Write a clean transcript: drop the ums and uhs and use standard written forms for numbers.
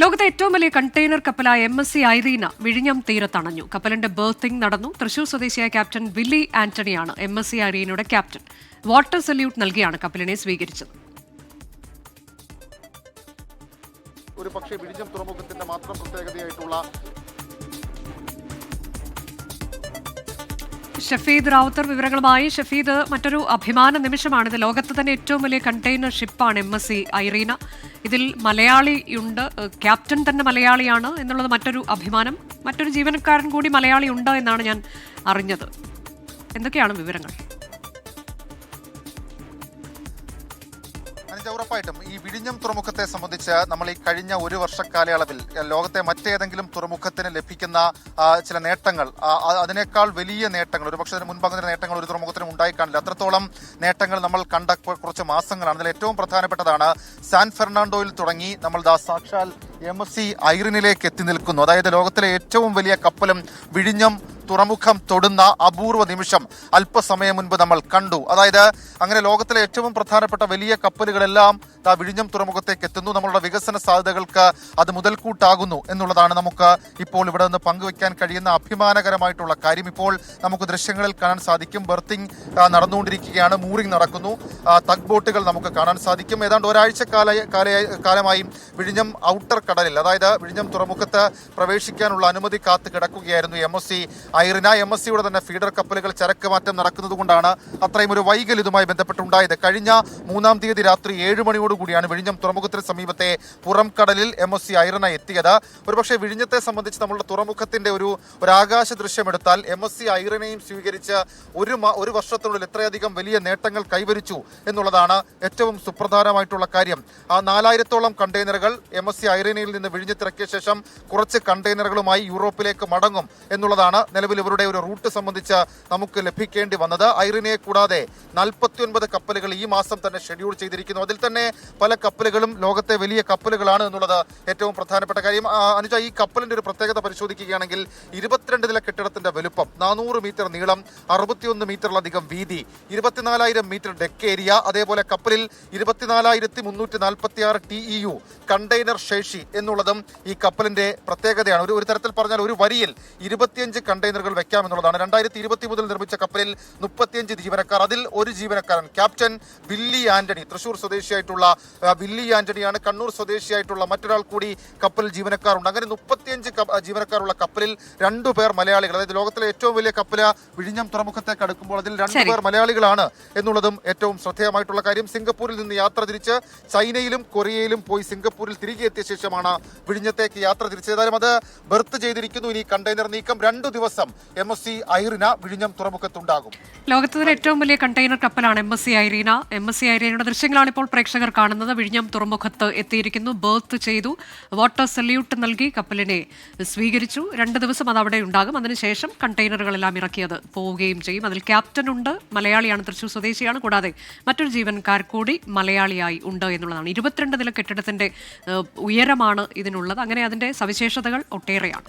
ലോകത്തെ ഏറ്റവും വലിയ കണ്ടെയ്നർ കപ്പലായ MSC ഐറീന വിഴിഞ്ഞം തീരത്തണഞ്ഞു. കപ്പലിന്റെ ബർത്തിംഗ് നടന്നു. തൃശൂർ സ്വദേശിയായ ക്യാപ്റ്റൻ വില്ലി ആന്റണിയാണ് MSC ഐറീനയുടെ ക്യാപ്റ്റൻ. വാട്ടർ സല്യൂട്ട് നൽകിയാണ് കപ്പലിനെ സ്വീകരിച്ചത്. ഒരു പക്ഷേ വിഴിഞ്ഞം തുറമുഖത്തിന്റെ മാത്രം പ്രത്യേകതയായിട്ടുള്ള ഷഫീദ് റാവുത്തർ വിവരങ്ങളുമായി. ഷഫീദ്, മറ്റൊരു അഭിമാന നിമിഷമാണിത്. ലോകത്ത് തന്നെ ഏറ്റവും വലിയ കണ്ടെയ്നർ ഷിപ്പാണ് MSC ഐറീന. ഇതിൽ മലയാളിയുണ്ട്, ക്യാപ്റ്റൻ തന്നെ മലയാളിയാണ് എന്നുള്ളത് മറ്റൊരു അഭിമാനം. മറ്റൊരു ജീവനക്കാരൻ കൂടി മലയാളി ഉണ്ട് എന്നാണ് ഞാൻ അറിഞ്ഞത്. എന്തൊക്കെയാണ് വിവരങ്ങൾ? ഉറപ്പായിട്ടും ഈ വിഴിഞ്ഞം തുറമുഖത്തെ സംബന്ധിച്ച് നമ്മൾ ഈ കഴിഞ്ഞ ഒരു വർഷക്കാലയളവിൽ ലോകത്തെ മറ്റേതെങ്കിലും തുറമുഖത്തിന് ലഭിക്കുന്ന ചില നേട്ടങ്ങൾ, അതിനേക്കാൾ വലിയ നേട്ടങ്ങൾ, ഒരുപക്ഷെ അതിന് മുൻപ് അങ്ങനെ നേട്ടങ്ങൾ ഒരു തുറമുഖത്തിനും ഉണ്ടായി കാണില്ല. അത്രത്തോളം നേട്ടങ്ങൾ നമ്മൾ കണ്ട കുറച്ച് മാസങ്ങളാണ്. അതിൽ ഏറ്റവും പ്രധാനപ്പെട്ടതാണ് സാൻ ഫെർണാണ്ടോയിൽ തുടങ്ങി നമ്മൾ സാക്ഷാൽ MSC ഐറിനിലേക്ക് എത്തി നിൽക്കുന്നു. അതായത് ലോകത്തിലെ ഏറ്റവും വലിയ കപ്പലും വിഴിഞ്ഞം തുറമുഖം തൊടുന്ന അപൂർവ നിമിഷം അല്പസമയം മുൻപ് നമ്മൾ കണ്ടു. അതായത് അങ്ങനെ ലോകത്തിലെ ഏറ്റവും പ്രധാനപ്പെട്ട വലിയ കപ്പലുകളെല്ലാം വിഴിഞ്ഞം തുറമുഖത്തേക്ക് എത്തുന്നു. നമ്മളുടെ വികസന സാധ്യതകൾക്ക് അത് മുതൽക്കൂട്ടാകുന്നു എന്നുള്ളതാണ് നമുക്ക് ഇപ്പോൾ ഇവിടെ നിന്ന് പങ്കുവയ്ക്കാൻ കഴിയുന്ന അഭിമാനകരമായിട്ടുള്ള കാര്യം. ഇപ്പോൾ നമുക്ക് ദൃശ്യങ്ങളിൽ കാണാൻ സാധിക്കും. ബർത്തിങ് നടന്നുകൊണ്ടിരിക്കുകയാണ്, മൂറിംഗ് നടക്കുന്നു, തഗ് ബോട്ടുകൾ നമുക്ക് കാണാൻ സാധിക്കും. ഏതാണ്ട് ഒരാഴ്ച കാലമായി വിഴിഞ്ഞം ഔട്ടർ കടലിൽ, അതായത് വിഴിഞ്ഞം തുറമുഖത്ത് പ്രവേശിക്കാനുള്ള അനുമതി കാത്ത് കിടക്കുകയായിരുന്നു MSC ഐറിന. MSCയുടെ തന്നെ ഫീഡർ കപ്പലുകൾ ചരക്ക് മാറ്റം നടക്കുന്നത് കൊണ്ടാണ് അത്രയും ഒരു വൈകൽ ഇതുമായി ബന്ധപ്പെട്ടുണ്ടായത്. കഴിഞ്ഞ 3-ാം തീയതി രാത്രി 7 മണിയോടുകൂടിയാണ് വിഴിഞ്ഞം തുറമുഖത്തിന് സമീപത്തെ പുറം കടലിൽ MSC ഐറിന എത്തിയത്. ഒരുപക്ഷെ വിഴിഞ്ഞത്തെ സംബന്ധിച്ച് നമ്മളുടെ തുറമുഖത്തിന്റെ ഒരു ആകാശ ദൃശ്യമെടുത്താൽ MSC ഐറിനയും സ്വീകരിച്ച് ഒരു വർഷത്തിനുള്ളിൽ എത്രയധികം വലിയ നേട്ടങ്ങൾ കൈവരിച്ചു എന്നുള്ളതാണ് ഏറ്റവും സുപ്രധാനമായിട്ടുള്ള കാര്യം. 4000-ഓളം കണ്ടെയ്നറുകൾ MSC ഐറിനയിൽ നിന്ന് വിഴിഞ്ഞത്തിറക്കിയ ശേഷം കുറച്ച് കണ്ടെയ്നറുകളുമായി യൂറോപ്പിലേക്ക് മടങ്ങും എന്നുള്ളതാണ് നിലവിൽ ഇവരുടെ ഒരു റൂട്ട് സംബന്ധിച്ച് നമുക്ക് ലഭിക്കേണ്ടി വന്നത്. ഐറിനയെ കൂടാതെ 49 കപ്പലുകൾ ഈ മാസം തന്നെ ഷെഡ്യൂൾ ചെയ്തിരിക്കുന്നു. അതിൽ തന്നെ പല കപ്പലുകളും ലോകത്തെ വലിയ കപ്പലുകളാണ് എന്നുള്ളത് ഏറ്റവും പ്രധാനപ്പെട്ട കാര്യം. അനുജ, ഈ കപ്പലിന്റെ ഒരു പ്രത്യേകത പരിശോധിക്കുകയാണെങ്കിൽ 22 നില കെട്ടിടത്തിന്റെ വലുപ്പം, 400 മീറ്റർ നീളം, 61 മീറ്ററിലധികം വീതി, 24,000 മീറ്റർ ഡെക്ക് ഏരിയ, അതേപോലെ കപ്പലിൽ 24,346 TEU കണ്ടെയ്നർ ശേഷി എന്നുള്ളതും ഈ കപ്പലിന്റെ പ്രത്യേകതയാണ്. ഒരു തരത്തിൽ പറഞ്ഞാൽ ഒരു വരിയിൽ 25 കണ്ടെയ്നറുകൾ വെക്കാമെന്നുള്ളതാണ്. 2020 മുതൽ നിർമ്മിച്ച കപ്പലിൽ 35 ജീവനക്കാർ, അതിൽ ഒരു ജീവനക്കാരൻ ക്യാപ്റ്റൻ വില്ലി ആന്റണി, തൃശൂർ സ്വദേശിയായിട്ടുള്ള വില്ലി ആന്റണിയാണ്. കണ്ണൂർ സ്വദേശിയായിട്ടുള്ള മറ്റൊരാൾ കൂടി കപ്പലിൽ ജീവനക്കാരുണ്ട്. അങ്ങനെ 35 ജീവനക്കാരുള്ള കപ്പലിൽ 2 പേർ മലയാളികൾ. അതായത് ലോകത്തിലെ ഏറ്റവും വലിയ കപ്പല് വിഴിഞ്ഞം തുറമുഖത്തേക്ക് അടുക്കുമ്പോൾ അതിൽ 2 പേർ മലയാളികളാണ് എന്നുള്ളതും ഏറ്റവും ശ്രദ്ധേയമായിട്ടുള്ള കാര്യം. സിംഗപ്പൂരിൽ നിന്ന് യാത്ര തിരിച്ച് ചൈനയിലും കൊറിയയിലും പോയി സിംഗപ്പൂരിൽ തിരികെ എത്തിയ ശേഷമാണ് വിഴിഞ്ഞത്തേക്ക് യാത്ര തിരിച്ചത്. ഏതായാലും അത് ബർത്ത് ചെയ്തിരിക്കുന്നു. ഇനി കണ്ടെയ്നർ നീക്കം 2 ദിവസം MSC ഐറിന വിഴിഞ്ഞം തുറമുഖത്തുണ്ടാകും. ലോകത്തിലെ ഏറ്റവും വലിയ കണ്ടെയ്നർ കപ്പലാണ് MSC ഐറീന. MSC ഐറീനയുടെ ദൃശ്യങ്ങളാണ് ഇപ്പോൾ പ്രേക്ഷകർ കാണുന്നത്. വിഴിഞ്ഞം തുറമുഖത്ത് എത്തിയിരിക്കുന്നു, ബർത്ത് ചെയ്തു, വാട്ടർ സല്യൂട്ട് നൽകി കപ്പലിനെ സ്വീകരിച്ചു. 2 ദിവസം അത് അവിടെ ഉണ്ടാകും. അതിനുശേഷം കണ്ടെയ്നറുകളെല്ലാം ഇറക്കിയത് പോവുകയും ചെയ്യും. അതിൽ ക്യാപ്റ്റൻ ഉണ്ട്, മലയാളിയാണ്, തൃശൂർ സ്വദേശിയാണ്. കൂടാതെ മറ്റൊരു ജീവനക്കാർ കൂടി മലയാളിയായി ഉണ്ട് എന്നുള്ളതാണ്. 22 നില കെട്ടിടത്തിന്റെ ഉയരമാണ് ഇതിനുള്ളത്. അങ്ങനെ അതിന്റെ സവിശേഷതകൾ ഒട്ടേറെയാണ്.